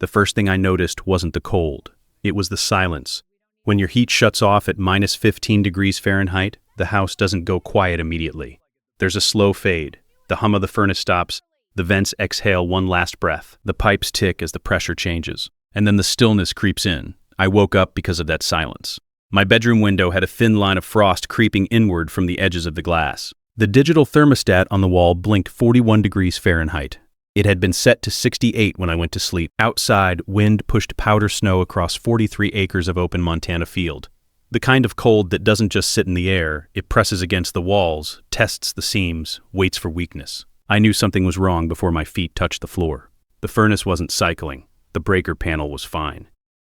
The first thing I noticed wasn't the cold. It was the silence. When your heat shuts off at minus 15 degrees Fahrenheit, the house doesn't go quiet immediately. There's a slow fade. The hum of the furnace stops. The vents exhale one last breath. The pipes tick as the pressure changes. And then the stillness creeps in. I woke up because of that silence. My bedroom window had a thin line of frost creeping inward from the edges of the glass. The digital thermostat on the wall blinked 41 degrees Fahrenheit. It had been set to 68 when I went to sleep. Outside, wind pushed powder snow across 43 acres of open Montana field. The kind of cold that doesn't just sit in the air, it presses against the walls, tests the seams, waits for weakness. I knew something was wrong before my feet touched the floor. The furnace wasn't cycling. The breaker panel was fine.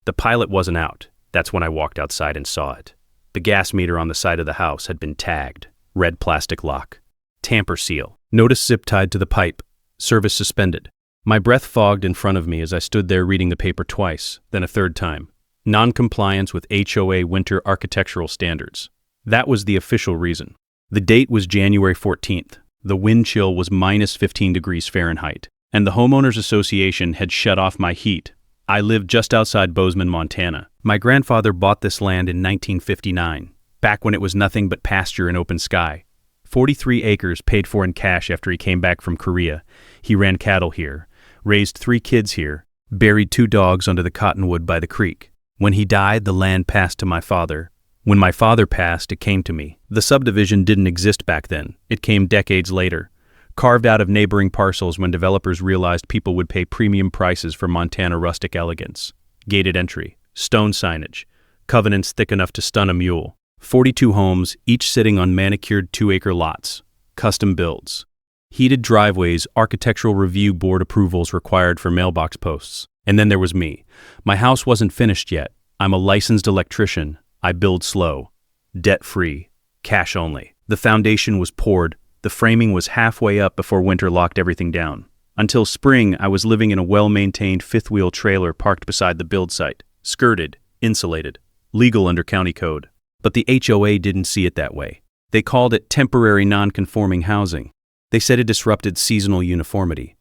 The pilot wasn't out. That's when I walked outside and saw it. The gas meter on the side of the house had been tagged. Red plastic lock. Tamper seal. Notice zip tied to the pipe. Service suspended. My breath fogged in front of me as I stood there reading the paper twice, then a third time. Non-compliance with HOA winter architectural standards. That was the official reason. The date was January 14th. The wind chill was minus 15 degrees Fahrenheit, and the Homeowners Association had shut off my heat. I lived just outside Bozeman, Montana. My grandfather bought this land in 1959, back when it was nothing but pasture and open sky. 43 acres paid for in cash after he came back from Korea. He ran cattle here, raised 3 kids here, buried 2 dogs under the cottonwood by the creek. When he died, the land passed to my father. When my father passed, it came to me. The subdivision didn't exist back then. It came decades later, carved out of neighboring parcels when developers realized people would pay premium prices for Montana rustic elegance. Gated entry, stone signage, covenants thick enough to stun a mule. 42 homes, each sitting on manicured 2-acre lots. Custom builds. Heated driveways, architectural review board approvals required for mailbox posts. And then there was me. My house wasn't finished yet. I'm a licensed electrician. I build slow. Debt-free. Cash only. The foundation was poured. The framing was halfway up before winter locked everything down. Until spring, I was living in a well-maintained fifth-wheel trailer parked beside the build site. Skirted. Insulated. Legal under county code. But the HOA didn't see it that way. They called it temporary non-conforming housing. They said it disrupted seasonal uniformity.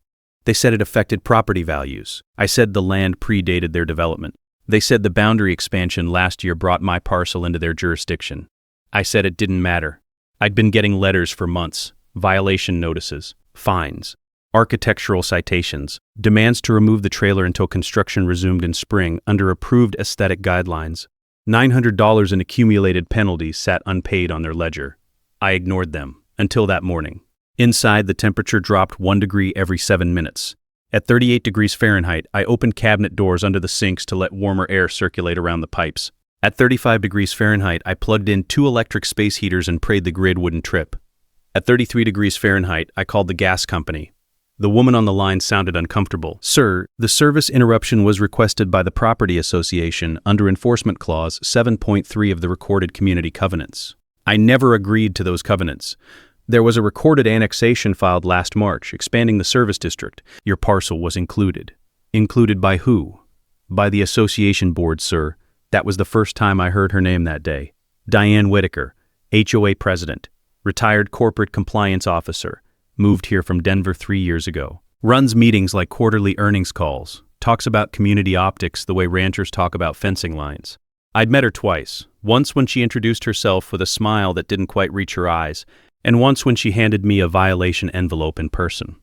They said it affected property values. I said the land predated their development. They said the boundary expansion last year brought my parcel into their jurisdiction. I said it didn't matter. I'd been getting letters for months, violation notices, fines, architectural citations, demands to remove the trailer until construction resumed in spring under approved aesthetic guidelines. $900 in accumulated penalties sat unpaid on their ledger. I ignored them, until that morning. Inside, the temperature dropped 1 degree every 7 minutes. At 38 degrees Fahrenheit, I opened cabinet doors under the sinks to let warmer air circulate around the pipes. At 35 degrees Fahrenheit, I plugged in 2 electric space heaters and prayed the grid wouldn't trip. At 33 degrees Fahrenheit, I called the gas company. The woman on the line sounded uncomfortable. "Sir, the service interruption was requested by the Property Association under Enforcement Clause 7.3 of the Recorded Community Covenants. I never agreed to those covenants. There was a recorded annexation filed last March, expanding the service district. Your parcel was included." Included by who? By the association board, sir. That was the first time I heard her name that day. Diane Whitaker, HOA president, retired corporate compliance officer, moved here from Denver 3 years ago. Runs meetings like quarterly earnings calls, talks about community optics the way ranchers talk about fencing lines. I'd met her twice, once when she introduced herself with a smile that didn't quite reach her eyes, and once when she handed me a violation envelope in person.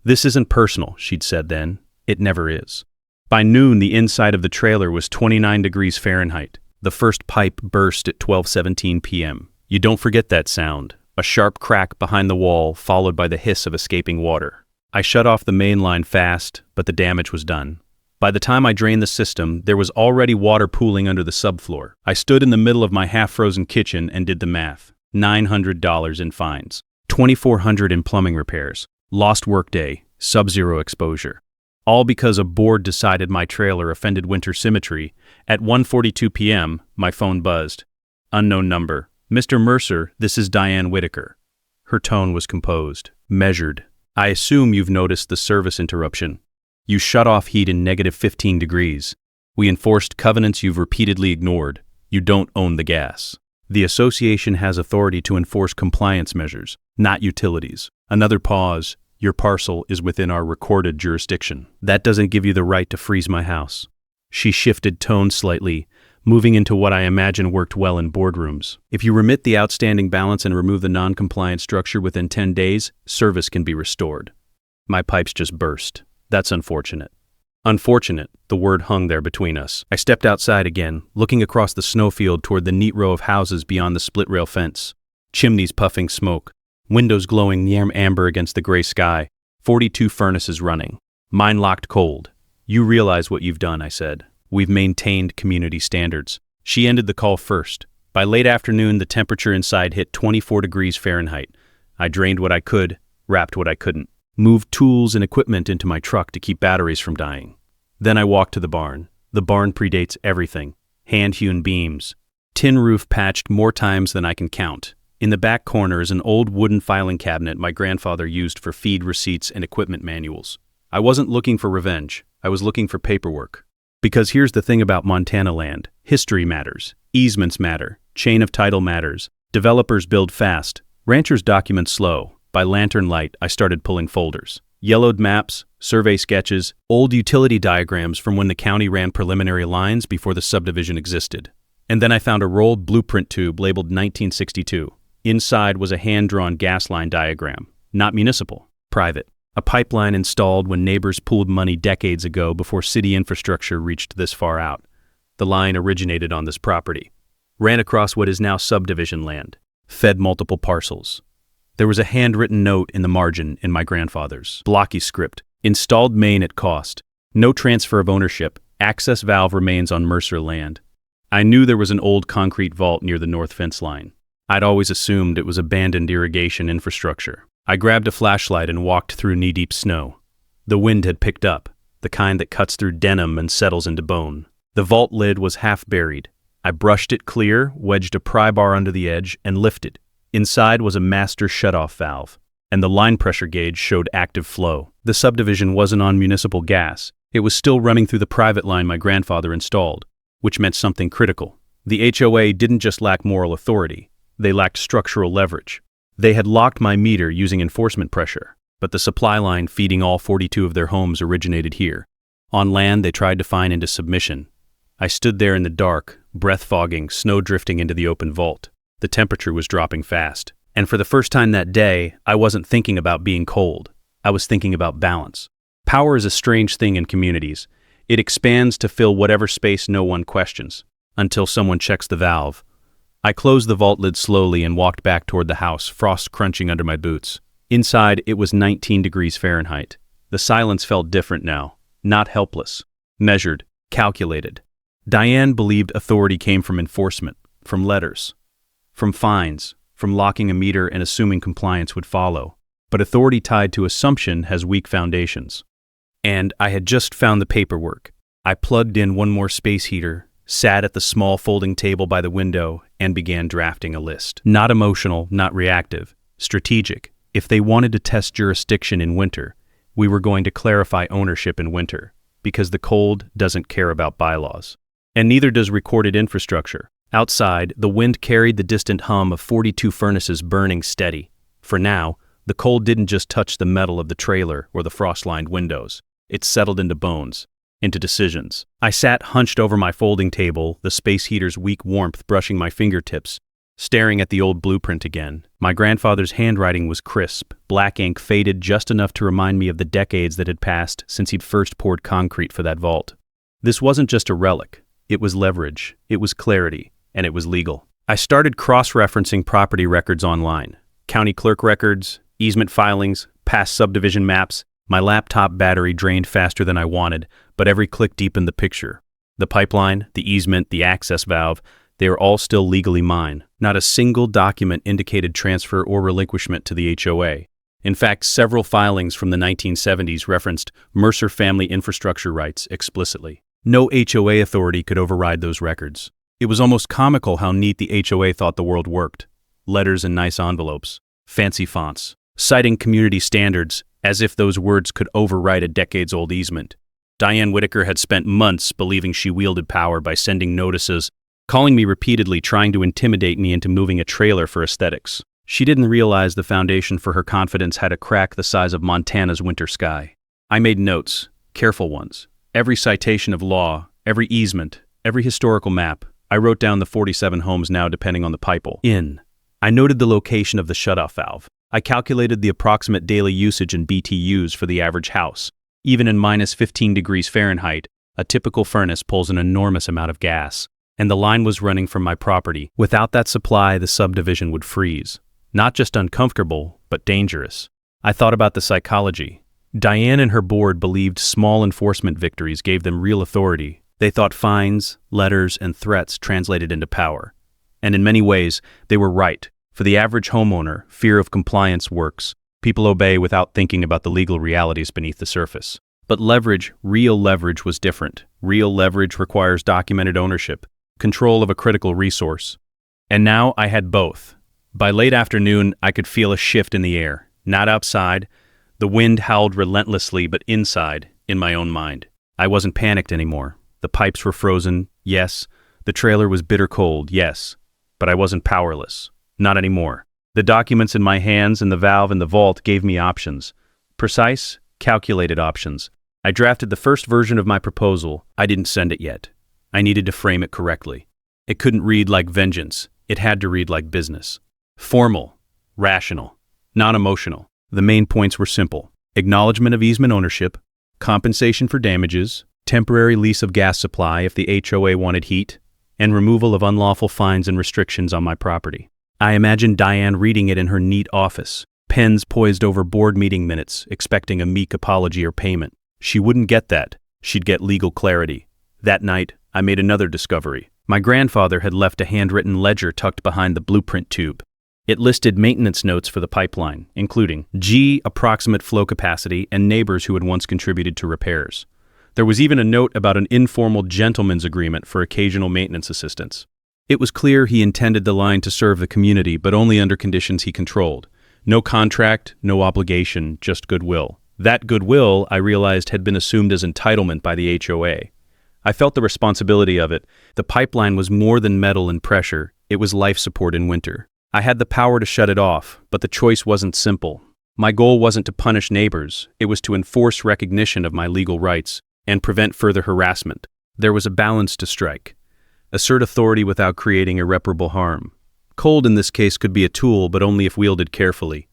"This isn't personal," she'd said then. "It never is." By noon, the inside of the trailer was 29 degrees Fahrenheit. The first pipe burst at 12:17 p.m. You don't forget that sound. A sharp crack behind the wall, followed by the hiss of escaping water. I shut off the main line fast, but the damage was done. By the time I drained the system, there was already water pooling under the subfloor. I stood in the middle of my half-frozen kitchen and did the math. $900 in fines. $2,400 in plumbing repairs. Lost workday. Sub-zero exposure. All because a board decided my trailer offended winter symmetry. At 1:42 p.m., my phone buzzed. Unknown number. "Mr. Mercer, this is Diane Whitaker." Her tone was composed, measured. "I assume you've noticed the service interruption. You shut off heat in -15 degrees. We enforced covenants you've repeatedly ignored. You don't own the gas. The association has authority to enforce compliance measures, not utilities." Another pause. Your parcel is within our recorded jurisdiction. That doesn't give you the right to freeze my house." She shifted tone slightly, moving into what I imagine worked well in boardrooms. "If you remit the outstanding balance and remove the non-compliant structure within 10 days, service can be restored." My pipes just burst. That's unfortunate. Unfortunate, the word hung there between us. I stepped outside again, looking across the snowfield toward the neat row of houses beyond the split-rail fence. Chimneys puffing smoke, windows glowing amber against the gray sky, 42 furnaces running. Mine locked cold. "You realize what you've done," I said. "We've maintained community standards." She ended the call first. By late afternoon, the temperature inside hit 24 degrees Fahrenheit. I drained what I could, wrapped what I couldn't, moved tools and equipment into my truck to keep batteries from dying. Then I walked to the barn. The barn predates everything. Hand-hewn beams. Tin roof patched more times than I can count. In the back corner is an old wooden filing cabinet my grandfather used for feed receipts and equipment manuals. I wasn't looking for revenge. I was looking for paperwork. Because here's the thing about Montana land. History matters. Easements matter. Chain of title matters. Developers build fast. Ranchers document slow. By lantern light, I started pulling folders. Yellowed maps, survey sketches, old utility diagrams from when the county ran preliminary lines before the subdivision existed. And then I found a rolled blueprint tube labeled 1962. Inside was a hand-drawn gas line diagram. Not municipal, private. A pipeline installed when neighbors pooled money decades ago before city infrastructure reached this far out. The line originated on this property, ran across what is now subdivision land, fed multiple parcels. There was a handwritten note in the margin in my grandfather's blocky script. Installed main at cost. No transfer of ownership. Access valve remains on Mercer land. I knew there was an old concrete vault near the north fence line. I'd always assumed it was abandoned irrigation infrastructure. I grabbed a flashlight and walked through knee-deep snow. The wind had picked up, the kind that cuts through denim and settles into bone. The vault lid was half buried. I brushed it clear, wedged a pry bar under the edge, and lifted. Inside was a master shutoff valve, and the line pressure gauge showed active flow. The subdivision wasn't on municipal gas. It was still running through the private line my grandfather installed, which meant something critical. The HOA didn't just lack moral authority. They lacked structural leverage. They had locked my meter using enforcement pressure, but the supply line feeding all 42 of their homes originated here. On land they tried to fine into submission. I stood there in the dark, breath fogging, snow drifting into the open vault. The temperature was dropping fast. And for the first time that day, I wasn't thinking about being cold. I was thinking about balance. Power is a strange thing in communities. It expands to fill whatever space no one questions, until someone checks the valve. I closed the vault lid slowly and walked back toward the house, frost crunching under my boots. Inside, it was 19 degrees Fahrenheit. The silence felt different now, not helpless, measured, calculated. Diane believed authority came from enforcement, from letters, from fines, from locking a meter and assuming compliance would follow. But authority tied to assumption has weak foundations. And I had just found the paperwork. I plugged in one more space heater, sat at the small folding table by the window, and began drafting a list. Not emotional, not reactive, strategic. If they wanted to test jurisdiction in winter, we were going to clarify ownership in winter, because the cold doesn't care about bylaws. And neither does recorded infrastructure. Outside, the wind carried the distant hum of 42 furnaces burning steady. For now, the cold didn't just touch the metal of the trailer or the frost-lined windows. It settled into bones, into decisions. I sat hunched over my folding table, the space heater's weak warmth brushing my fingertips, staring at the old blueprint again. My grandfather's handwriting was crisp, black ink faded just enough to remind me of the decades that had passed since he'd first poured concrete for that vault. This wasn't just a relic. It was leverage, it was clarity, and it was legal. I started cross-referencing property records online. County clerk records, easement filings, past subdivision maps. My laptop battery drained faster than I wanted, but every click deepened the picture. The pipeline, the easement, the access valve, they are all still legally mine. Not a single document indicated transfer or relinquishment to the HOA. In fact, several filings from the 1970s referenced Mercer family infrastructure rights explicitly. No HOA authority could override those records. It was almost comical how neat the HOA thought the world worked. Letters in nice envelopes, fancy fonts, citing community standards, as if those words could override a decades-old easement. Diane Whitaker had spent months believing she wielded power by sending notices, calling me repeatedly, trying to intimidate me into moving a trailer for aesthetics. She didn't realize the foundation for her confidence had a crack the size of Montana's winter sky. I made notes, careful ones. Every citation of law, every easement, every historical map. I wrote down the 47 homes now depending on the pipe in. I noted the location of the shutoff valve. I calculated the approximate daily usage in BTUs for the average house. Even in minus 15 degrees Fahrenheit, a typical furnace pulls an enormous amount of gas, and the line was running from my property. Without that supply, the subdivision would freeze. Not just uncomfortable, but dangerous. I thought about the psychology. Diane and her board believed small enforcement victories gave them real authority. They thought fines, letters, and threats translated into power. And in many ways, they were right. For the average homeowner, fear of compliance works. People obey without thinking about the legal realities beneath the surface. But leverage, real leverage, was different. Real leverage requires documented ownership, control of a critical resource. And now I had both. By late afternoon, I could feel a shift in the air. Not outside. The wind howled relentlessly, but inside, in my own mind. I wasn't panicked anymore. The pipes were frozen, yes. The trailer was bitter cold, yes. But I wasn't powerless. Not anymore. The documents in my hands and the valve in the vault gave me options. Precise, calculated options. I drafted the first version of my proposal. I didn't send it yet. I needed to frame it correctly. It couldn't read like vengeance. It had to read like business. Formal, rational, non-emotional. The main points were simple. Acknowledgement of easement ownership, compensation for damages, temporary lease of gas supply if the HOA wanted heat, and removal of unlawful fines and restrictions on my property. I imagined Diane reading it in her neat office, pens poised over board meeting minutes, expecting a meek apology or payment. She wouldn't get that. She'd get legal clarity. That night, I made another discovery. My grandfather had left a handwritten ledger tucked behind the blueprint tube. It listed maintenance notes for the pipeline, including G approximate flow capacity and neighbors who had once contributed to repairs. There was even a note about an informal gentleman's agreement for occasional maintenance assistance. It was clear he intended the line to serve the community, but only under conditions he controlled. No contract, no obligation, just goodwill. That goodwill, I realized, had been assumed as entitlement by the HOA. I felt the responsibility of it. The pipeline was more than metal and pressure. It was life support in winter. I had the power to shut it off, but the choice wasn't simple. My goal wasn't to punish neighbors. It was to enforce recognition of my legal rights and prevent further harassment. There was a balance to strike. Assert authority without creating irreparable harm. Cold in this case could be a tool, but only if wielded carefully.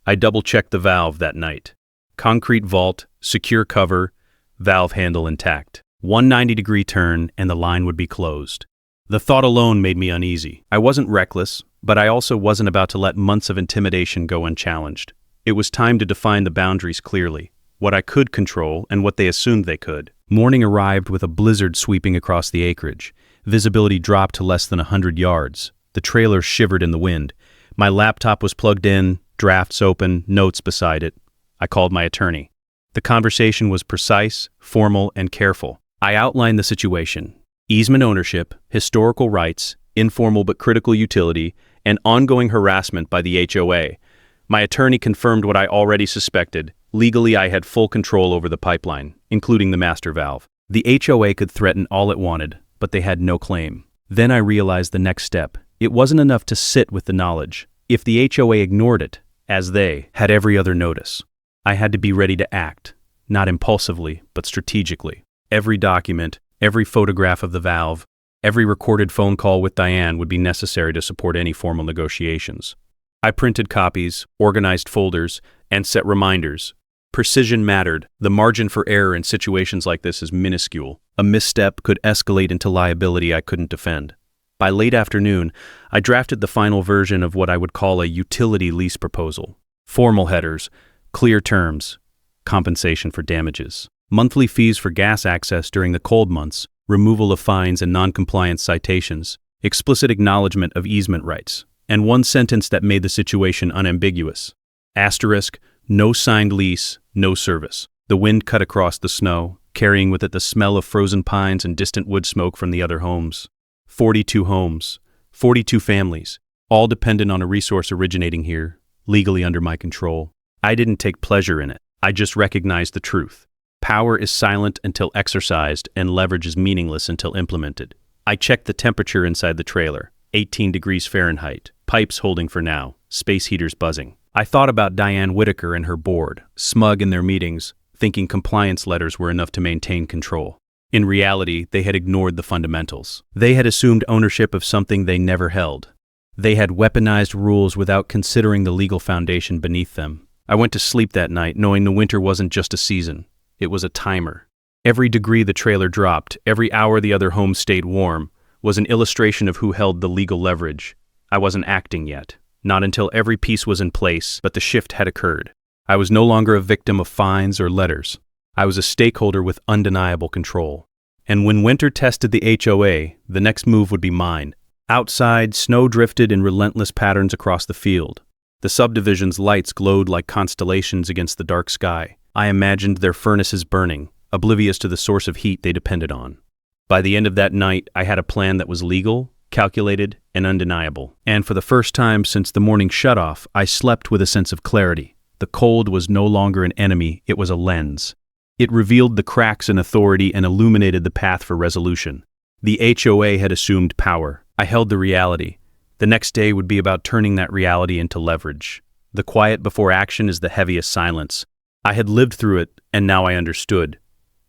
I double-checked the valve that night. Concrete vault, secure cover, valve handle intact. 190-degree turn, and the line would be closed. The thought alone made me uneasy. I wasn't reckless, but I also wasn't about to let months of intimidation go unchallenged. It was time to define the boundaries clearly, what I could control and what they assumed they could. Morning arrived with a blizzard sweeping across the acreage. Visibility dropped to less than 100 yards. The trailer shivered in the wind. My laptop was plugged in, drafts open, notes beside it. I called my attorney. The conversation was precise, formal, and careful. I outlined the situation: easement ownership, historical rights, informal but critical utility, and ongoing harassment by the HOA. My attorney confirmed what I already suspected. Legally, I had full control over the pipeline, including the master valve. The HOA could threaten all it wanted, but they had no claim. Then I realized the next step. It wasn't enough to sit with the knowledge. If the HOA ignored it, as they had every other notice, I had to be ready to act, not impulsively, but strategically. Every document, every photograph of the valve, every recorded phone call with Diane would be necessary to support any formal negotiations. I printed copies, organized folders, and set reminders. Precision mattered. The margin for error in situations like this is minuscule. A misstep could escalate into liability I couldn't defend. By late afternoon, I drafted the final version of what I would call a utility lease proposal. Formal headers, clear terms, compensation for damages, monthly fees for gas access during the cold months, removal of fines and non-compliance citations, explicit acknowledgement of easement rights, and one sentence that made the situation unambiguous. Asterisk, no signed lease, no service. The wind cut across the snow, carrying with it the smell of frozen pines and distant wood smoke from the other homes. 42 homes, 42 families, all dependent on a resource originating here, legally under my control. I didn't take pleasure in it. I just recognized the truth. Power is silent until exercised, and leverage is meaningless until implemented. I checked the temperature inside the trailer, 18 degrees Fahrenheit, pipes holding for now, space heaters buzzing. I thought about Diane Whitaker and her board, smug in their meetings, thinking compliance letters were enough to maintain control. In reality, they had ignored the fundamentals. They had assumed ownership of something they never held. They had weaponized rules without considering the legal foundation beneath them. I went to sleep that night knowing the winter wasn't just a season. It was a timer. Every degree the trailer dropped, every hour the other home stayed warm, was an illustration of who held the legal leverage. I wasn't acting yet. Not until every piece was in place, but the shift had occurred. I was no longer a victim of fines or letters. I was a stakeholder with undeniable control. And when winter tested the HOA, the next move would be mine. Outside, snow drifted in relentless patterns across the field. The subdivision's lights glowed like constellations against the dark sky. I imagined their furnaces burning, oblivious to the source of heat they depended on. By the end of that night, I had a plan that was legal, calculated, and undeniable. And for the first time since the morning shutoff, I slept with a sense of clarity. The cold was no longer an enemy, it was a lens. It revealed the cracks in authority and illuminated the path for resolution. The HOA had assumed power. I held the reality. The next day would be about turning that reality into leverage. The quiet before action is the heaviest silence. I had lived through it, and now I understood.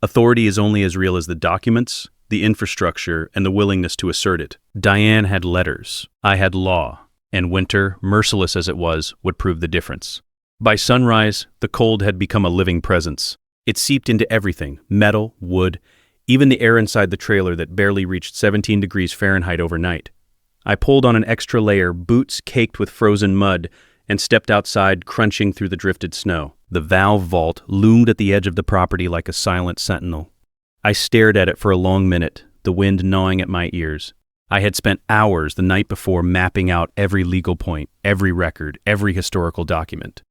Authority is only as real as the documents, the infrastructure, and the willingness to assert it. Diane had letters. I had law. And winter, merciless as it was, would prove the difference. By sunrise, the cold had become a living presence. It seeped into everything, metal, wood, even the air inside the trailer that barely reached 17 degrees Fahrenheit overnight. I pulled on an extra layer, boots caked with frozen mud, and stepped outside, crunching through the drifted snow. The valve vault loomed at the edge of the property like a silent sentinel. I stared at it for a long minute, the wind gnawing at my ears. I had spent hours the night before mapping out every legal point, every record, every historical document.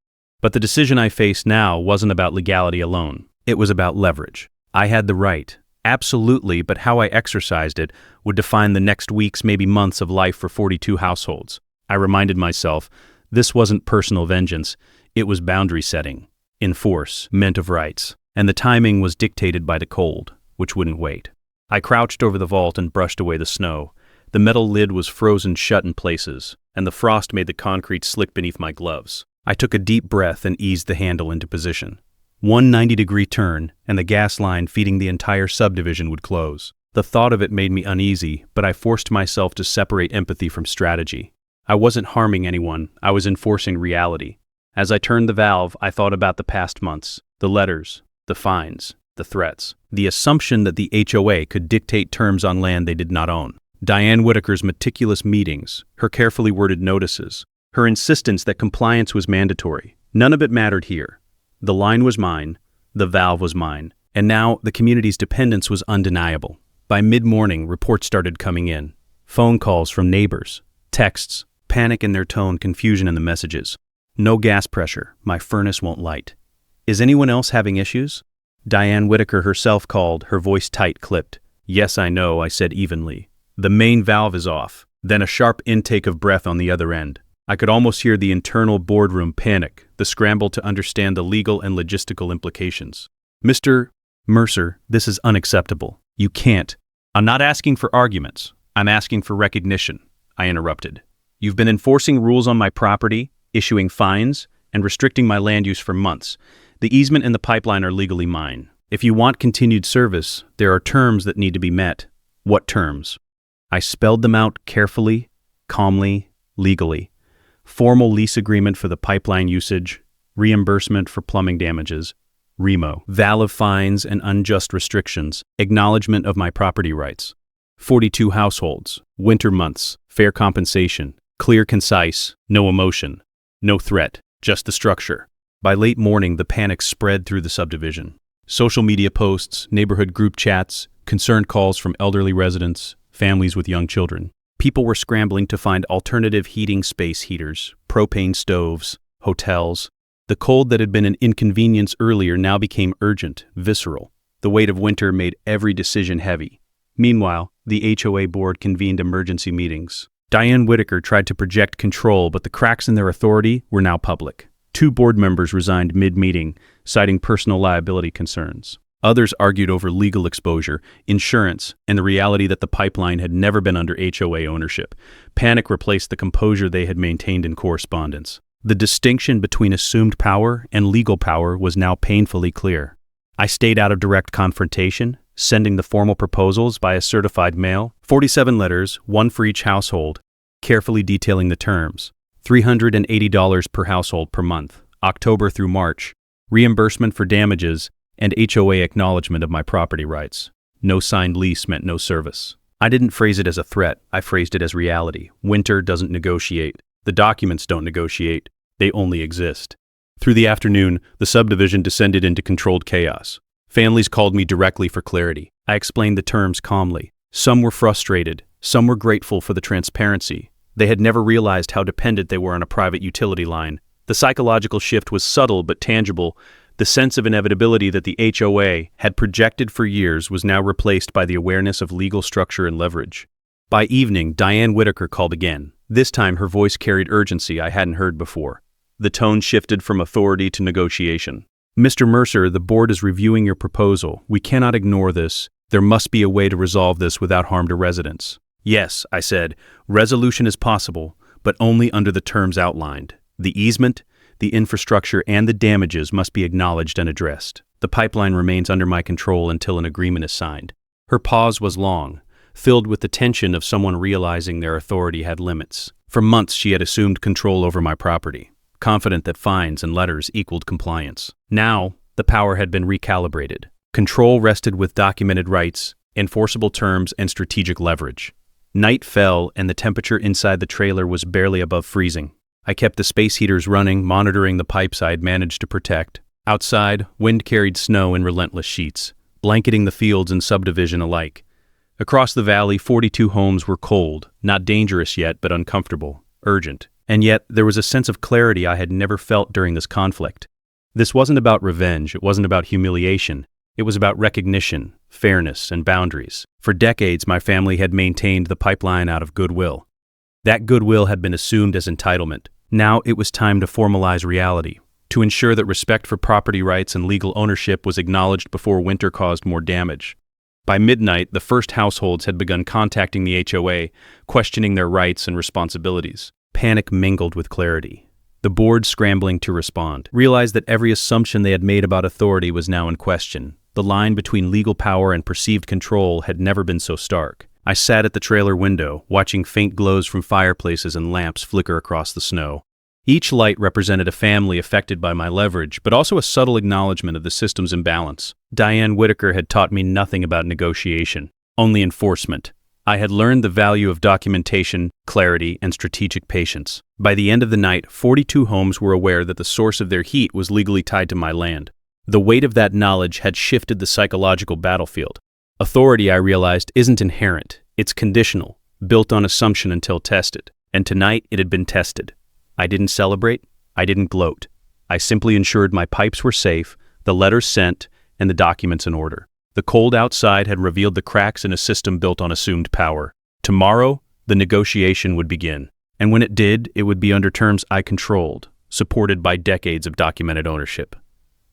But the decision I faced now wasn't about legality alone. It was about leverage. I had the right. Absolutely, but how I exercised it would define the next weeks, maybe months of life for 42 households. I reminded myself, this wasn't personal vengeance, it was boundary setting, enforcement of rights, and the timing was dictated by the cold, which wouldn't wait. I crouched over the vault and brushed away the snow. The metal lid was frozen shut in places, and the frost made the concrete slick beneath my gloves. I took a deep breath and eased the handle into position. One 90-degree turn, and the gas line feeding the entire subdivision would close. The thought of it made me uneasy, but I forced myself to separate empathy from strategy. I wasn't harming anyone, I was enforcing reality. As I turned the valve, I thought about the past months, the letters, the fines, the threats, the assumption that the HOA could dictate terms on land they did not own. Diane Whitaker's meticulous meetings, her carefully worded notices, her insistence that compliance was mandatory. None of it mattered here. The line was mine, the valve was mine, and now the community's dependence was undeniable. By mid-morning, reports started coming in. Phone calls from neighbors, texts, panic in their tone, confusion in the messages. No gas pressure, my furnace won't light. Is anyone else having issues? Diane Whitaker herself called, her voice tight-clipped. Yes, I know, I said evenly. The main valve is off. Then a sharp intake of breath on the other end. I could almost hear the internal boardroom panic, the scramble to understand the legal and logistical implications. Mr. Mercer, this is unacceptable. You can't. I'm not asking for arguments. I'm asking for recognition, I interrupted. You've been enforcing rules on my property, issuing fines, and restricting my land use for months. The easement and the pipeline are legally mine. If you want continued service, there are terms that need to be met. What terms? I spelled them out carefully, calmly, legally. Formal lease agreement for the pipeline usage, reimbursement for plumbing damages, REMO, valid fines and unjust restrictions, acknowledgement of my property rights. 42 households, winter months, fair compensation, clear, concise, no emotion, no threat, just the structure. By late morning, the panic spread through the subdivision. Social media posts, neighborhood group chats, concerned calls from elderly residents, families with young children. People were scrambling to find alternative heating space heaters, propane stoves, hotels. The cold that had been an inconvenience earlier now became urgent, visceral. The weight of winter made every decision heavy. Meanwhile, the HOA board convened emergency meetings. Diane Whitaker tried to project control, but the cracks in their authority were now public. 2 board members resigned mid-meeting, citing personal liability concerns. Others argued over legal exposure, insurance, and the reality that the pipeline had never been under HOA ownership. Panic replaced the composure they had maintained in correspondence. The distinction between assumed power and legal power was now painfully clear. I stayed out of direct confrontation, sending the formal proposals by a certified mail, 47 letters, one for each household, carefully detailing the terms. $380 per household per month, October through March, reimbursement for damages, and HOA acknowledgement of my property rights. No signed lease meant no service. I didn't phrase it as a threat, I phrased it as reality. Winter doesn't negotiate. The documents don't negotiate. They only exist. Through the afternoon, the subdivision descended into controlled chaos. Families called me directly for clarity. I explained the terms calmly. Some were frustrated. Some were grateful for the transparency. They had never realized how dependent they were on a private utility line. The psychological shift was subtle but tangible. The sense of inevitability that the HOA had projected for years was now replaced by the awareness of legal structure and leverage. By evening, Diane Whitaker called again. This time her voice carried urgency I hadn't heard before. The tone shifted from authority to negotiation. "Mr. Mercer, the board is reviewing your proposal. We cannot ignore this. There must be a way to resolve this without harm to residents." "Yes," I said, "resolution is possible, but only under the terms outlined. The easement, the infrastructure, and the damages must be acknowledged and addressed. The pipeline remains under my control until an agreement is signed." Her pause was long, filled with the tension of someone realizing their authority had limits. For months she had assumed control over my property, confident that fines and letters equaled compliance. Now, the power had been recalibrated. Control rested with documented rights, enforceable terms, and strategic leverage. Night fell, and the temperature inside the trailer was barely above freezing. I kept the space heaters running, monitoring the pipes I had managed to protect. Outside, wind carried snow in relentless sheets, blanketing the fields and subdivision alike. Across the valley, 42 homes were cold, not dangerous yet, but uncomfortable, urgent. And yet, there was a sense of clarity I had never felt during this conflict. This wasn't about revenge, it wasn't about humiliation. It was about recognition, fairness, and boundaries. For decades, my family had maintained the pipeline out of goodwill. That goodwill had been assumed as entitlement. Now it was time to formalize reality, to ensure that respect for property rights and legal ownership was acknowledged before winter caused more damage. By midnight, the first households had begun contacting the HOA, questioning their rights and responsibilities. Panic mingled with clarity. The board, scrambling to respond, realized that every assumption they had made about authority was now in question. The line between legal power and perceived control had never been so stark. I sat at the trailer window, watching faint glows from fireplaces and lamps flicker across the snow. Each light represented a family affected by my leverage, but also a subtle acknowledgement of the system's imbalance. Diane Whitaker had taught me nothing about negotiation, only enforcement. I had learned the value of documentation, clarity, and strategic patience. By the end of the night, 42 homes were aware that the source of their heat was legally tied to my land. The weight of that knowledge had shifted the psychological battlefield. Authority, I realized, isn't inherent. It's conditional, built on assumption until tested. And tonight, it had been tested. I didn't celebrate. I didn't gloat. I simply ensured my pipes were safe, the letters sent, and the documents in order. The cold outside had revealed the cracks in a system built on assumed power. Tomorrow, the negotiation would begin. And when it did, it would be under terms I controlled, supported by decades of documented ownership.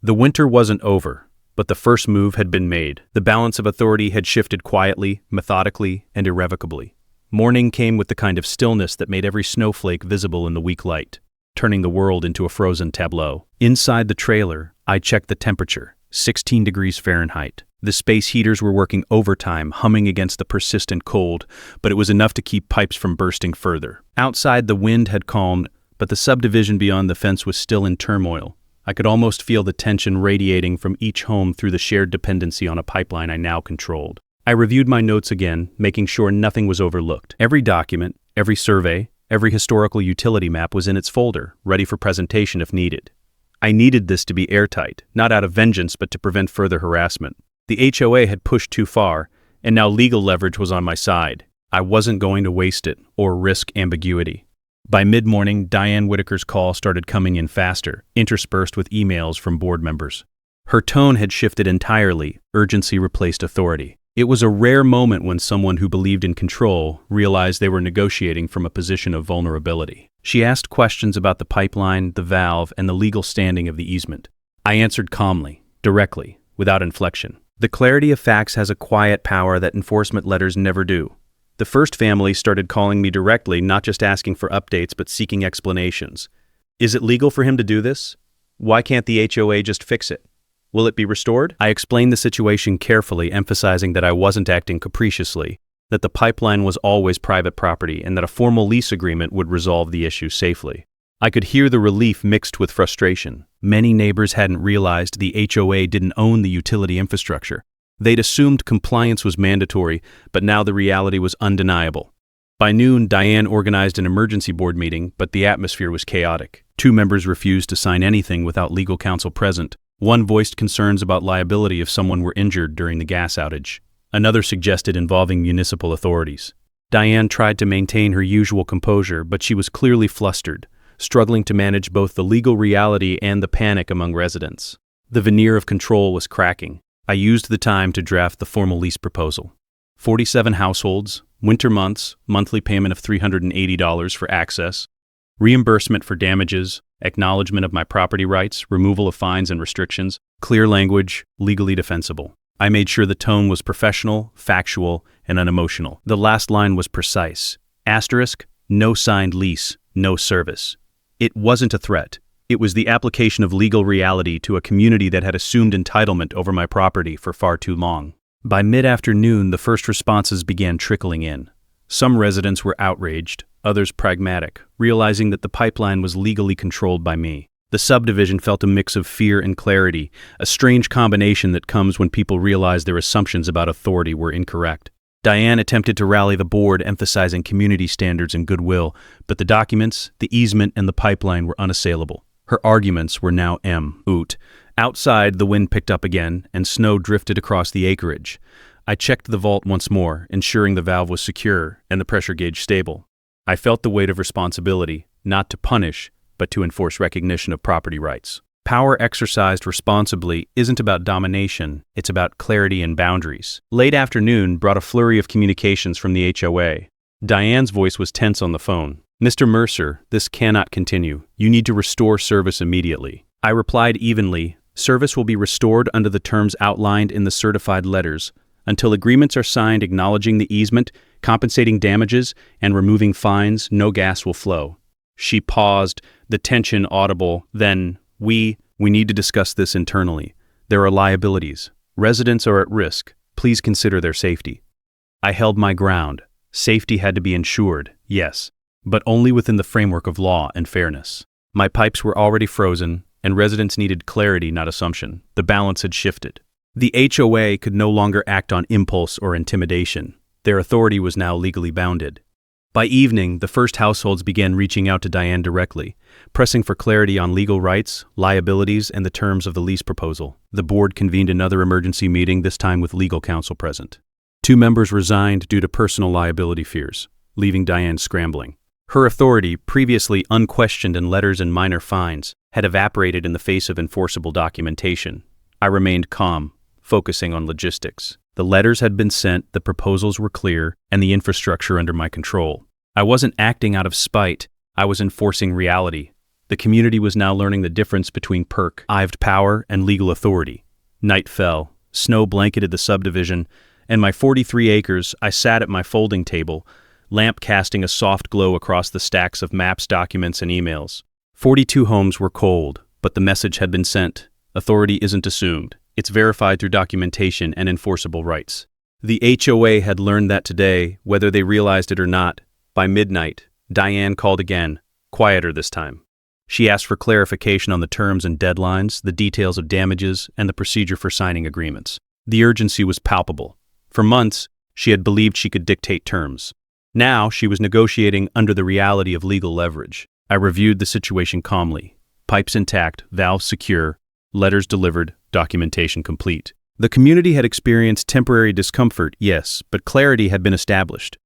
The winter wasn't over, but the first move had been made. The balance of authority had shifted quietly, methodically, and irrevocably. Morning came with the kind of stillness that made every snowflake visible in the weak light, turning the world into a frozen tableau. Inside the trailer, I checked the temperature, 16 degrees Fahrenheit. The space heaters were working overtime, humming against the persistent cold, but it was enough to keep pipes from bursting further. Outside, the wind had calmed, but the subdivision beyond the fence was still in turmoil. I could almost feel the tension radiating from each home through the shared dependency on a pipeline I now controlled. I reviewed my notes again, making sure nothing was overlooked. Every document, every survey, every historical utility map was in its folder, ready for presentation if needed. I needed this to be airtight, not out of vengeance but to prevent further harassment. The HOA had pushed too far, and now legal leverage was on my side. I wasn't going to waste it or risk ambiguity. By mid-morning, Diane Whitaker's call started coming in faster, interspersed with emails from board members. Her tone had shifted entirely. Urgency replaced authority. It was a rare moment when someone who believed in control realized they were negotiating from a position of vulnerability. She asked questions about the pipeline, the valve, and the legal standing of the easement. I answered calmly, directly, without inflection. The clarity of facts has a quiet power that enforcement letters never do. The first family started calling me directly, not just asking for updates, but seeking explanations. Is it legal for him to do this? Why can't the HOA just fix it? Will it be restored? I explained the situation carefully, emphasizing that I wasn't acting capriciously, that the pipeline was always private property, and that a formal lease agreement would resolve the issue safely. I could hear the relief mixed with frustration. Many neighbors hadn't realized the HOA didn't own the utility infrastructure. They'd assumed compliance was mandatory, but now the reality was undeniable. By noon, Diane organized an emergency board meeting, but the atmosphere was chaotic. 2 members refused to sign anything without legal counsel present. One voiced concerns about liability if someone were injured during the gas outage. Another suggested involving municipal authorities. Diane tried to maintain her usual composure, but she was clearly flustered, struggling to manage both the legal reality and the panic among residents. The veneer of control was cracking. I used the time to draft the formal lease proposal. 47 households, winter months, monthly payment of $380 for access, reimbursement for damages, acknowledgement of my property rights, removal of fines and restrictions, clear language, legally defensible. I made sure the tone was professional, factual, and unemotional. The last line was precise. Asterisk, no signed lease, no service. It wasn't a threat. It was the application of legal reality to a community that had assumed entitlement over my property for far too long. By mid-afternoon, the first responses began trickling in. Some residents were outraged, others pragmatic, realizing that the pipeline was legally controlled by me. The subdivision felt a mix of fear and clarity, a strange combination that comes when people realize their assumptions about authority were incorrect. Diane attempted to rally the board, emphasizing community standards and goodwill, but the documents, the easement, and the pipeline were unassailable. Her arguments were now moot. Outside, the wind picked up again, and snow drifted across the acreage. I checked the vault once more, ensuring the valve was secure and the pressure gauge stable. I felt the weight of responsibility, not to punish, but to enforce recognition of property rights. Power exercised responsibly isn't about domination, it's about clarity and boundaries. Late afternoon brought a flurry of communications from the HOA. Diane's voice was tense on the phone. Mr. Mercer, this cannot continue. You need to restore service immediately. I replied evenly, service will be restored under the terms outlined in the certified letters. Until agreements are signed acknowledging the easement, compensating damages, and removing fines, no gas will flow. She paused, the tension audible. Then, we need to discuss this internally. There are liabilities. Residents are at risk. Please consider their safety. I held my ground. Safety had to be ensured, yes, but only within the framework of law and fairness. My pipes were already frozen, and residents needed clarity, not assumption. The balance had shifted. The HOA could no longer act on impulse or intimidation. Their authority was now legally bounded. By evening, the first households began reaching out to Diane directly, pressing for clarity on legal rights, liabilities, and the terms of the lease proposal. The board convened another emergency meeting, this time with legal counsel present. 2 members resigned due to personal liability fears, leaving Diane scrambling. Her authority, previously unquestioned in letters and minor fines, had evaporated in the face of enforceable documentation. I remained calm, focusing on logistics. The letters had been sent, the proposals were clear, and the infrastructure under my control. I wasn't acting out of spite, I was enforcing reality. The community was now learning the difference between perceived power and legal authority. Night fell, snow blanketed the subdivision, and my 43 acres, I sat at my folding table, lamp casting a soft glow across the stacks of maps, documents, and emails. 42 homes were cold, but the message had been sent. Authority isn't assumed. It's verified through documentation and enforceable rights. The HOA had learned that today, whether they realized it or not. By midnight, Diane called again, quieter this time. She asked for clarification on the terms and deadlines, the details of damages, and the procedure for signing agreements. The urgency was palpable. For months, she had believed she could dictate terms. Now, she was negotiating under the reality of legal leverage. I reviewed the situation calmly. Pipes intact, valves secure, letters delivered, documentation complete. The community had experienced temporary discomfort, yes, but clarity had been established.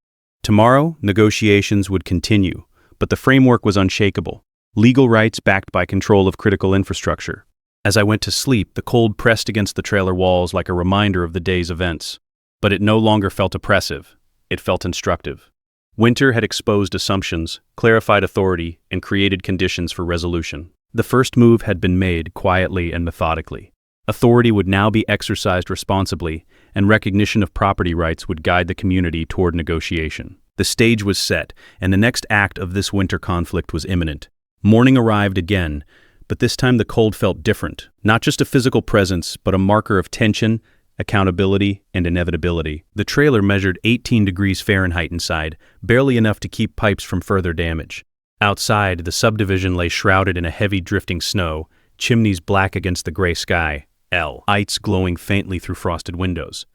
Tomorrow, negotiations would continue, but the framework was unshakable. Legal rights backed by control of critical infrastructure. As I went to sleep, the cold pressed against the trailer walls like a reminder of the day's events. But it no longer felt oppressive. It felt instructive. Winter had exposed assumptions, clarified authority, and created conditions for resolution. The first move had been made quietly and methodically. Authority would now be exercised responsibly, and recognition of property rights would guide the community toward negotiation. The stage was set, and the next act of this winter conflict was imminent. Morning arrived again, but this time the cold felt different. Not just a physical presence, but a marker of tension, accountability, and inevitability. The trailer measured 18 degrees Fahrenheit inside, barely enough to keep pipes from further damage. Outside, the subdivision lay shrouded in a heavy drifting snow, chimneys black against the gray sky, lights glowing faintly through frosted windows.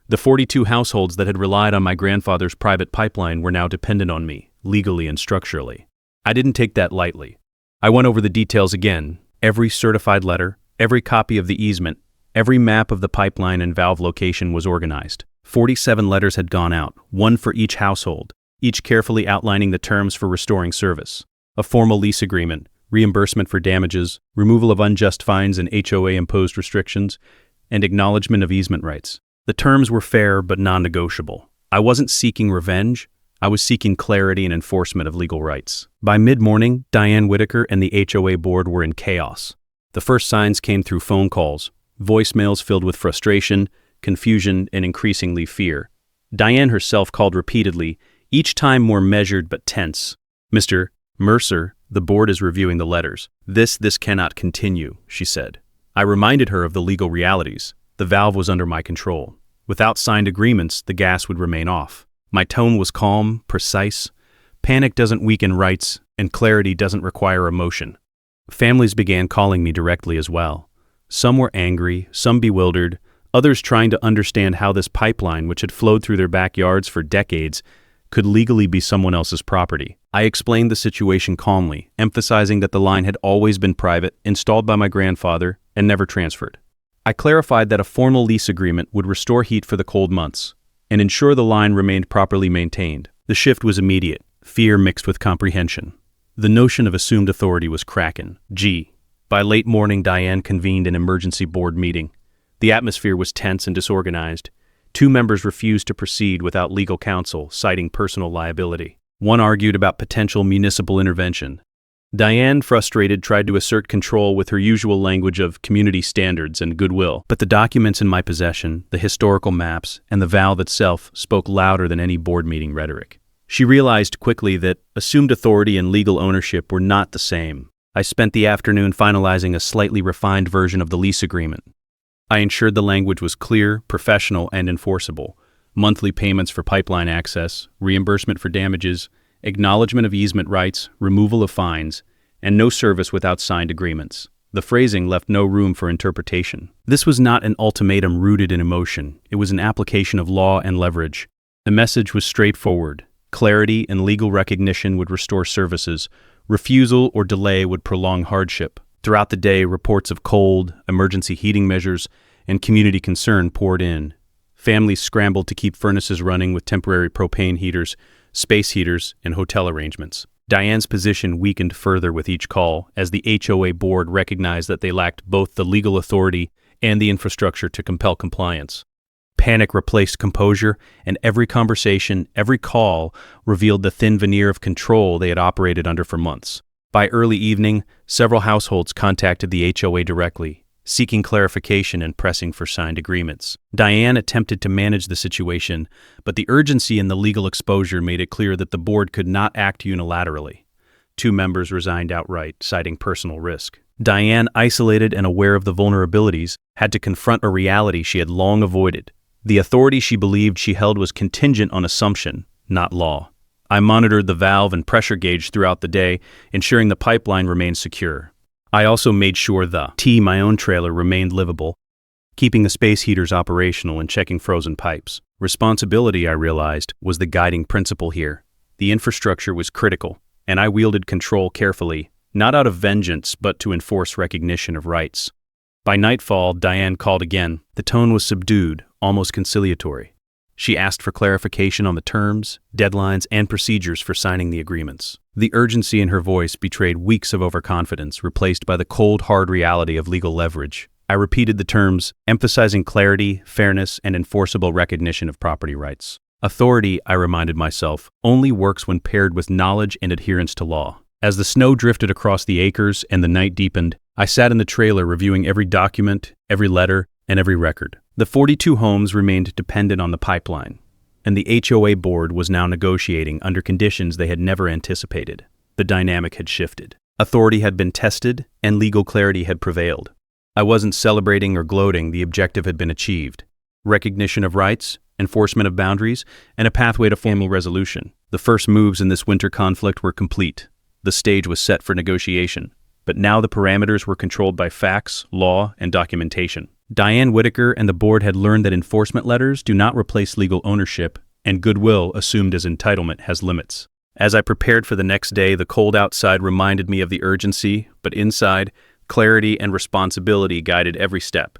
The 42 households that had relied on my grandfather's private pipeline were now dependent on me, legally and structurally. I didn't take that lightly. I went over the details again, every certified letter, every copy of the easement, every map of the pipeline and valve location was organized. 47 letters had gone out, one for each household, each carefully outlining the terms for restoring service. A formal lease agreement, reimbursement for damages, removal of unjust fines and HOA-imposed restrictions, and acknowledgement of easement rights. The terms were fair but non-negotiable. I wasn't seeking revenge. I was seeking clarity and enforcement of legal rights. By mid-morning, Diane Whitaker and the HOA board were in chaos. The first signs came through phone calls, voicemails filled with frustration, confusion, and increasingly fear. Diane herself called repeatedly, each time more measured but tense. "Mr. Mercer, the board is reviewing the letters. This cannot continue," she said. I reminded her of the legal realities. The valve was under my control. Without signed agreements, the gas would remain off. My tone was calm, precise. Panic doesn't weaken rights, and clarity doesn't require emotion. Families began calling me directly as well. Some were angry, some bewildered, others trying to understand how this pipeline, which had flowed through their backyards for decades, could legally be someone else's property. I explained the situation calmly, emphasizing that the line had always been private, installed by my grandfather, and never transferred. I clarified that a formal lease agreement would restore heat for the cold months and ensure the line remained properly maintained. The shift was immediate, fear mixed with comprehension. The notion of assumed authority was cracking. By late morning, Diane convened an emergency board meeting. The atmosphere was tense and disorganized. 2 members refused to proceed without legal counsel, citing personal liability. One argued about potential municipal intervention. Diane, frustrated, tried to assert control with her usual language of community standards and goodwill. But the documents in my possession, the historical maps, and the valve itself spoke louder than any board meeting rhetoric. She realized quickly that assumed authority and legal ownership were not the same. I spent the afternoon finalizing a slightly refined version of the lease agreement. I ensured the language was clear, professional, and enforceable. Monthly payments for pipeline access, reimbursement for damages, acknowledgement of easement rights, removal of fines, and no service without signed agreements. The phrasing left no room for interpretation. This was not an ultimatum rooted in emotion. It was an application of law and leverage. The message was straightforward. Clarity and legal recognition would restore services. Refusal or delay would prolong hardship. Throughout the day, reports of cold, emergency heating measures, and community concern poured in. Families scrambled to keep furnaces running with temporary propane heaters, space heaters, and hotel arrangements. Diane's position weakened further with each call, as the HOA board recognized that they lacked both the legal authority and the infrastructure to compel compliance. Panic replaced composure, and every conversation, every call, revealed the thin veneer of control they had operated under for months. By early evening, several households contacted the HOA directly, seeking clarification and pressing for signed agreements. Diane attempted to manage the situation, but the urgency and the legal exposure made it clear that the board could not act unilaterally. 2 members resigned outright, citing personal risk. Diane, isolated and aware of the vulnerabilities, had to confront a reality she had long avoided. The authority she believed she held was contingent on assumption, not law. I monitored the valve and pressure gauge throughout the day, ensuring the pipeline remained secure. I also made sure my own trailer remained livable, keeping the space heaters operational and checking frozen pipes. Responsibility, I realized, was the guiding principle here. The infrastructure was critical, and I wielded control carefully, not out of vengeance, but to enforce recognition of rights. By nightfall, Diane called again. The tone was subdued, almost conciliatory. She asked for clarification on the terms, deadlines, and procedures for signing the agreements. The urgency in her voice betrayed weeks of overconfidence, replaced by the cold, hard reality of legal leverage. I repeated the terms, emphasizing clarity, fairness, and enforceable recognition of property rights. Authority, I reminded myself, only works when paired with knowledge and adherence to law. As the snow drifted across the acres and the night deepened, I sat in the trailer reviewing every document, every letter, and every record. The 42 homes remained dependent on the pipeline, and the HOA board was now negotiating under conditions they had never anticipated. The dynamic had shifted. Authority had been tested, and legal clarity had prevailed. I wasn't celebrating or gloating, the objective had been achieved. Recognition of rights, enforcement of boundaries, and a pathway to formal resolution. The first moves in this winter conflict were complete. The stage was set for negotiation, but now the parameters were controlled by facts, law, and documentation. Diane Whitaker and the board had learned that enforcement letters do not replace legal ownership, and goodwill assumed as entitlement has limits. As I prepared for the next day, the cold outside reminded me of the urgency, but inside, clarity and responsibility guided every step.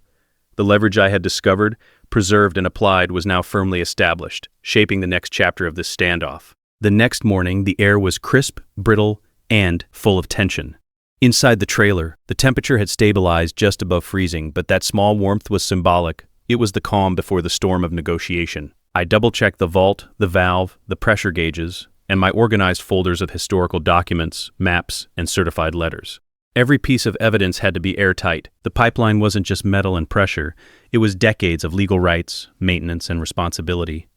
The leverage I had discovered, preserved, and applied was now firmly established, shaping the next chapter of this standoff. The next morning, the air was crisp, brittle, and full of tension. Inside the trailer, the temperature had stabilized just above freezing, but that small warmth was symbolic. It was the calm before the storm of negotiation. I double-checked the vault, the valve, the pressure gauges, and my organized folders of historical documents, maps, and certified letters. Every piece of evidence had to be airtight. The pipeline wasn't just metal and pressure, it was decades of legal rights, maintenance, and responsibility.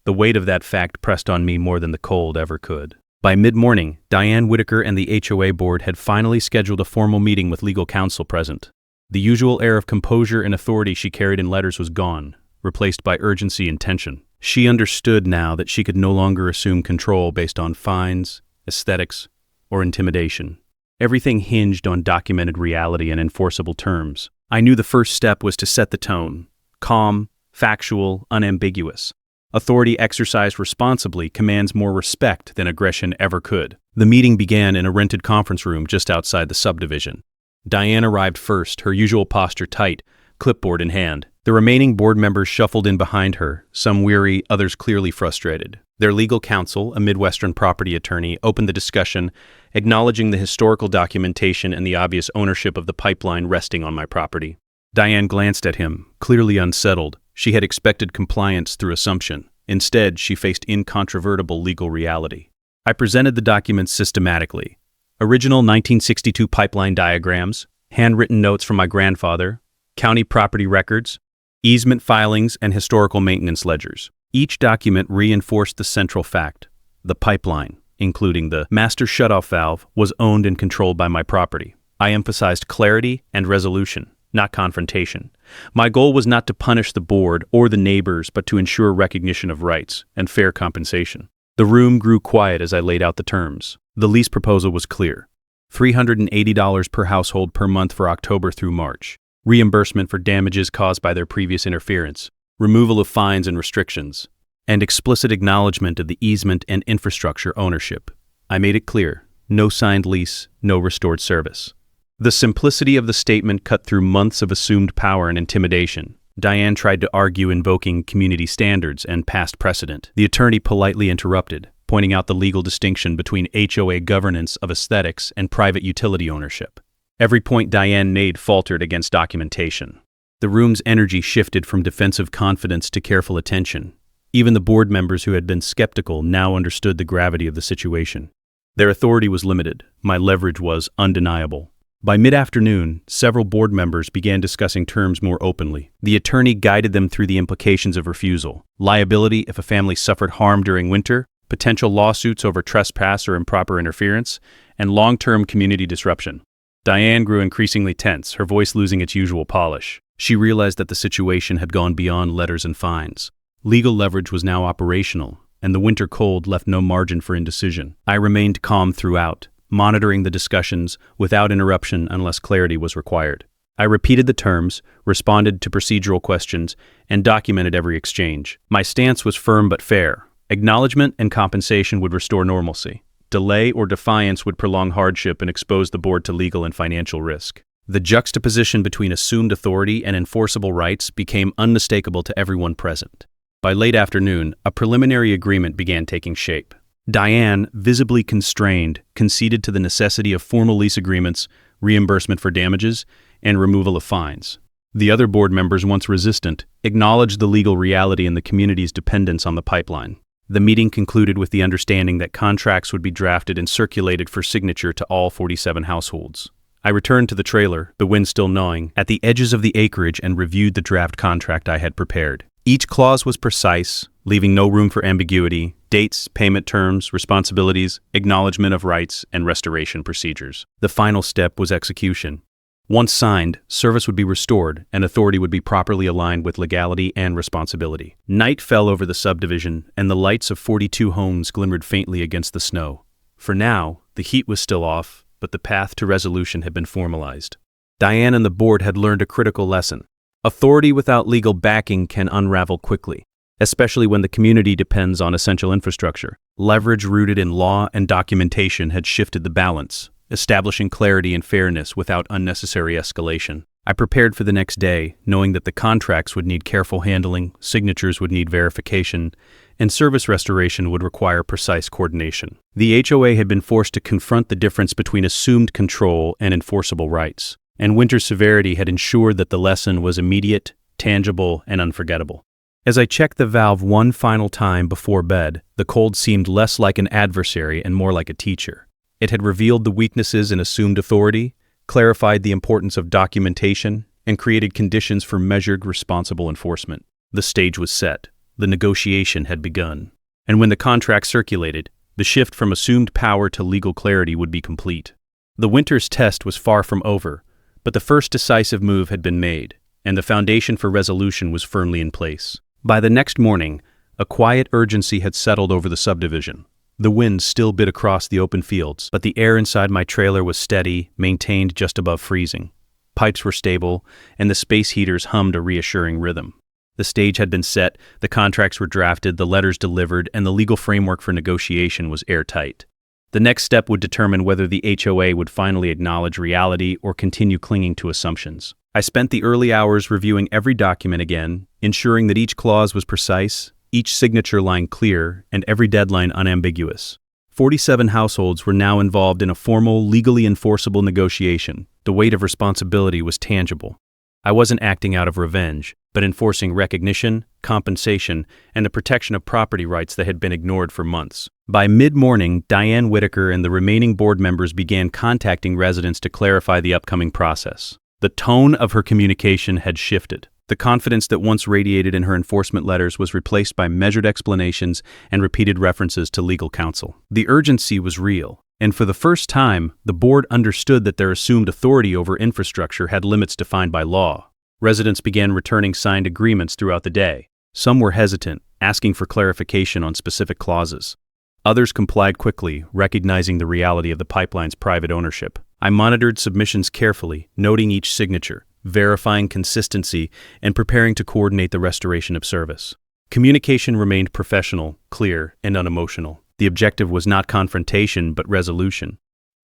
The weight of that fact pressed on me more than the cold ever could. By mid-morning, Diane Whitaker and the HOA board had finally scheduled a formal meeting with legal counsel present. The usual air of composure and authority she carried in letters was gone, replaced by urgency and tension. She understood now that she could no longer assume control based on fines, aesthetics, or intimidation. Everything hinged on documented reality and enforceable terms. I knew the first step was to set the tone. Calm, factual, unambiguous. Authority exercised responsibly commands more respect than aggression ever could. The meeting began in a rented conference room just outside the subdivision. Diane arrived first, her usual posture tight, clipboard in hand. The remaining board members shuffled in behind her, some weary, others clearly frustrated. Their legal counsel, a Midwestern property attorney, opened the discussion, acknowledging the historical documentation and the obvious ownership of the pipeline resting on my property. Diane glanced at him, clearly unsettled. She had expected compliance through assumption. Instead, she faced incontrovertible legal reality. I presented the documents systematically. Original 1962 pipeline diagrams, handwritten notes from my grandfather, county property records, easement filings, and historical maintenance ledgers. Each document reinforced the central fact. The pipeline, including the master shutoff valve, was owned and controlled by my property. I emphasized clarity and resolution, not confrontation. My goal was not to punish the board or the neighbors, but to ensure recognition of rights and fair compensation. The room grew quiet as I laid out the terms. The lease proposal was clear. $380 per household per month for October through March. Reimbursement for damages caused by their previous interference. Removal of fines and restrictions. And explicit acknowledgement of the easement and infrastructure ownership. I made it clear. No signed lease, no restored service. The simplicity of the statement cut through months of assumed power and intimidation. Diane tried to argue invoking community standards and past precedent. The attorney politely interrupted, pointing out the legal distinction between HOA governance of aesthetics and private utility ownership. Every point Diane made faltered against documentation. The room's energy shifted from defensive confidence to careful attention. Even the board members who had been skeptical now understood the gravity of the situation. Their authority was limited. My leverage was undeniable. By mid-afternoon, several board members began discussing terms more openly. The attorney guided them through the implications of refusal, liability if a family suffered harm during winter, potential lawsuits over trespass or improper interference, and long-term community disruption. Diane grew increasingly tense, her voice losing its usual polish. She realized that the situation had gone beyond letters and fines. Legal leverage was now operational, and the winter cold left no margin for indecision. I remained calm throughout, monitoring the discussions without interruption unless clarity was required. I repeated the terms, responded to procedural questions, and documented every exchange. My stance was firm but fair. Acknowledgement and compensation would restore normalcy. Delay or defiance would prolong hardship and expose the board to legal and financial risk. The juxtaposition between assumed authority and enforceable rights became unmistakable to everyone present. By late afternoon, a preliminary agreement began taking shape. Diane, visibly constrained, conceded to the necessity of formal lease agreements, reimbursement for damages, and removal of fines. The other board members, once resistant, acknowledged the legal reality and the community's dependence on the pipeline. The meeting concluded with the understanding that contracts would be drafted and circulated for signature to all 47 households. I returned to the trailer, the wind still gnawing, at the edges of the acreage and reviewed the draft contract I had prepared. Each clause was precise, leaving no room for ambiguity: dates, payment terms, responsibilities, acknowledgement of rights, and restoration procedures. The final step was execution. Once signed, service would be restored, and authority would be properly aligned with legality and responsibility. Night fell over the subdivision, and the lights of 42 homes glimmered faintly against the snow. For now, the heat was still off, but the path to resolution had been formalized. Diane and the board had learned a critical lesson. Authority without legal backing can unravel quickly, especially when the community depends on essential infrastructure. Leverage rooted in law and documentation had shifted the balance, establishing clarity and fairness without unnecessary escalation. I prepared for the next day, knowing that the contracts would need careful handling, signatures would need verification, and service restoration would require precise coordination. The HOA had been forced to confront the difference between assumed control and enforceable rights, and winter's severity had ensured that the lesson was immediate, tangible, and unforgettable. As I checked the valve one final time before bed, the cold seemed less like an adversary and more like a teacher. It had revealed the weaknesses in assumed authority, clarified the importance of documentation, and created conditions for measured, responsible enforcement. The stage was set. The negotiation had begun. And when the contract circulated, the shift from assumed power to legal clarity would be complete. The winter's test was far from over, but the first decisive move had been made, and the foundation for resolution was firmly in place. By the next morning, a quiet urgency had settled over the subdivision. The wind still bit across the open fields, but the air inside my trailer was steady, maintained just above freezing. Pipes were stable, and the space heaters hummed a reassuring rhythm. The stage had been set, the contracts were drafted, the letters delivered, and the legal framework for negotiation was airtight. The next step would determine whether the HOA would finally acknowledge reality or continue clinging to assumptions. I spent the early hours reviewing every document again, ensuring that each clause was precise, each signature line clear, and every deadline unambiguous. 47 households were now involved in a formal, legally enforceable negotiation. The weight of responsibility was tangible. I wasn't acting out of revenge, but enforcing recognition, compensation, and the protection of property rights that had been ignored for months. By mid-morning, Diane Whitaker and the remaining board members began contacting residents to clarify the upcoming process. The tone of her communication had shifted. The confidence that once radiated in her enforcement letters was replaced by measured explanations and repeated references to legal counsel. The urgency was real, and for the first time, the board understood that their assumed authority over infrastructure had limits defined by law. Residents began returning signed agreements throughout the day. Some were hesitant, asking for clarification on specific clauses. Others complied quickly, recognizing the reality of the pipeline's private ownership. I monitored submissions carefully, noting each signature, verifying consistency, and preparing to coordinate the restoration of service. Communication remained professional, clear, and unemotional. The objective was not confrontation, but resolution.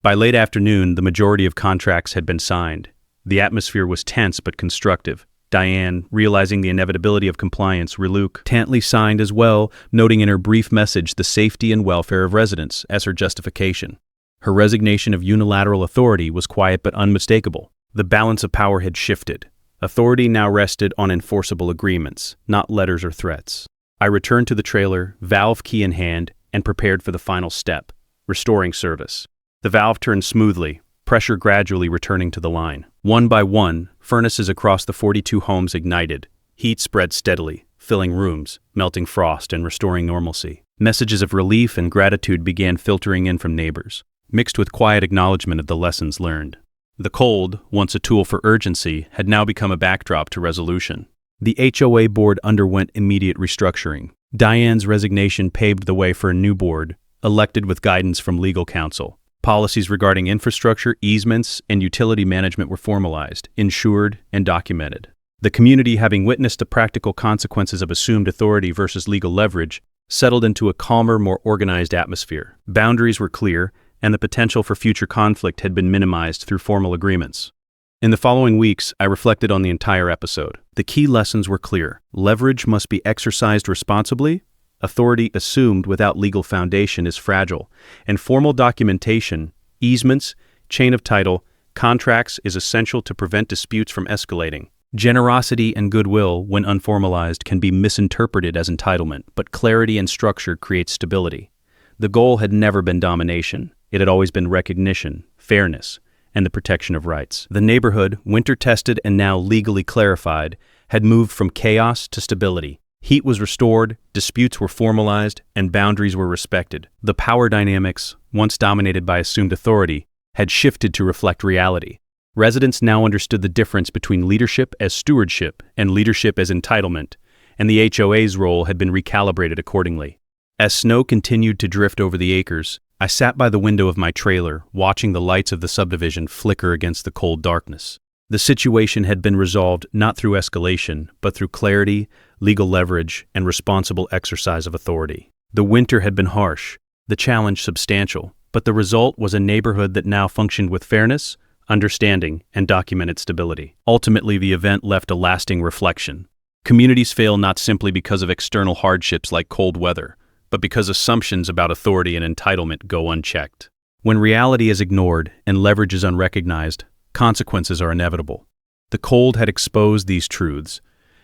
By late afternoon, the majority of contracts had been signed. The atmosphere was tense but constructive. Diane, realizing the inevitability of compliance, reluctantly signed as well, noting in her brief message the safety and welfare of residents as her justification. Her resignation of unilateral authority was quiet but unmistakable. The balance of power had shifted. Authority now rested on enforceable agreements, not letters or threats. I returned to the trailer, valve key in hand, and prepared for the final step, restoring service. The valve turned smoothly, pressure gradually returning to the line. One by one, furnaces across the 42 homes ignited. Heat spread steadily, filling rooms, melting frost, and restoring normalcy. Messages of relief and gratitude began filtering in from neighbors, mixed with quiet acknowledgement of the lessons learned. The cold, once a tool for urgency, had now become a backdrop to resolution. The HOA board underwent immediate restructuring. Diane's resignation paved the way for a new board, elected with guidance from legal counsel. Policies regarding infrastructure, easements, and utility management were formalized, insured, and documented. The community, having witnessed the practical consequences of assumed authority versus legal leverage, settled into a calmer, more organized atmosphere. Boundaries were clear, and the potential for future conflict had been minimized through formal agreements. In the following weeks, I reflected on the entire episode. The key lessons were clear. Leverage must be exercised responsibly, authority assumed without legal foundation is fragile, and formal documentation, easements, chain of title, contracts is essential to prevent disputes from escalating. Generosity and goodwill, when unformalized, can be misinterpreted as entitlement, but clarity and structure create stability. The goal had never been domination. It had always been recognition, fairness, and the protection of rights. The neighborhood, winter-tested and now legally clarified, had moved from chaos to stability. Heat was restored, disputes were formalized, and boundaries were respected. The power dynamics, once dominated by assumed authority, had shifted to reflect reality. Residents now understood the difference between leadership as stewardship and leadership as entitlement, and the HOA's role had been recalibrated accordingly. As snow continued to drift over the acres, I sat by the window of my trailer, watching the lights of the subdivision flicker against the cold darkness. The situation had been resolved not through escalation, but through clarity, legal leverage, and responsible exercise of authority. The winter had been harsh, the challenge substantial, but the result was a neighborhood that now functioned with fairness, understanding, and documented stability. Ultimately, the event left a lasting reflection. Communities fail not simply because of external hardships like cold weather, but because assumptions about authority and entitlement go unchecked. When reality is ignored and leverage is unrecognized, consequences are inevitable. The cold had exposed these truths,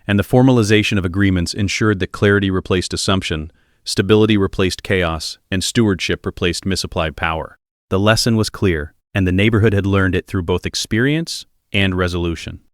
and the formalization of agreements ensured that clarity replaced assumption, stability replaced chaos, and stewardship replaced misapplied power. The lesson was clear, and the neighborhood had learned it through both experience and resolution.